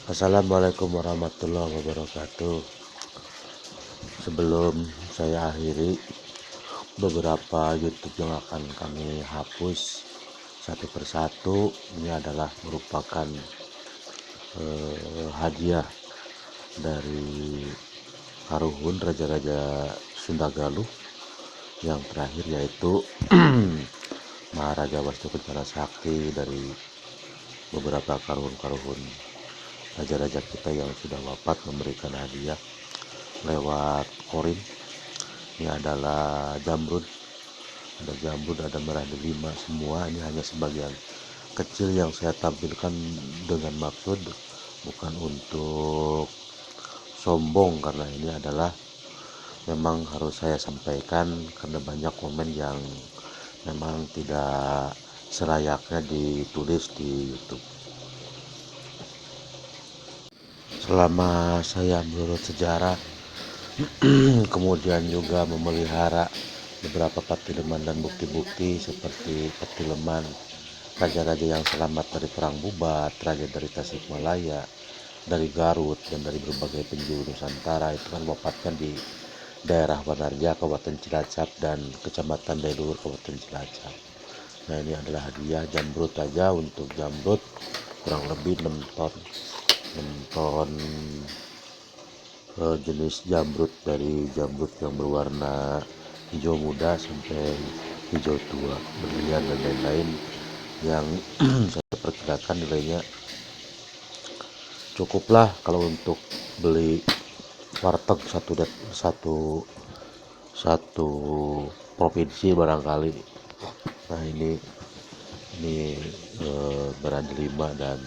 Assalamualaikum warahmatullahi wabarakatuh. Sebelum saya akhiri, beberapa YouTube yang akan kami hapus satu persatu, ini adalah merupakan hadiah dari Karuhun Raja-Raja Sunda Galuh yang terakhir, yaitu Maharaja Wastu Kencana Sakti dari beberapa karuhun-karuhun raja-raja kita yang sudah wafat memberikan hadiah lewat korin. Ini adalah jamrud, ada merah delima semua. Ini hanya sebagian kecil yang saya tampilkan dengan maksud bukan untuk sombong, karena ini adalah memang harus saya sampaikan karena banyak komen yang memang tidak selayaknya ditulis di YouTube. Selama saya menurut sejarah kemudian juga memelihara beberapa patileman dan bukti-bukti seperti patileman raja-raja yang selamat dari perang Bubat, raja dari Tasikmalaya, dari Garut, dan dari berbagai penjuru Nusantara. Itu kan wafatnya di daerah Banarja, Kabupaten Cilacap, dan Kecamatan Dailur, Kabupaten Cilacap. Nah, ini adalah hadiah jamrud aja. Untuk jamrud kurang lebih 6 ton jenis jamrud, dari jamrud yang berwarna hijau muda sampai hijau tua, berlian dan lain-lain, yang saya perkirakan nilainya cukuplah kalau untuk beli warteg satu provinsi barangkali. Nah, ini berada 5 dan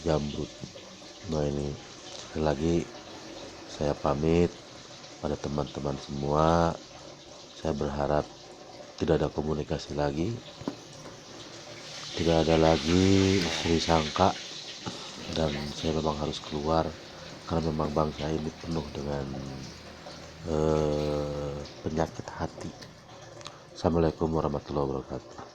jamrud. Nah, ini sekali lagi saya pamit pada teman-teman semua. Saya berharap tidak ada komunikasi lagi, tidak ada lagi Sri Sangka, dan saya memang harus keluar karena memang bangsa ini penuh dengan penyakit hati. Assalamualaikum warahmatullahi wabarakatuh.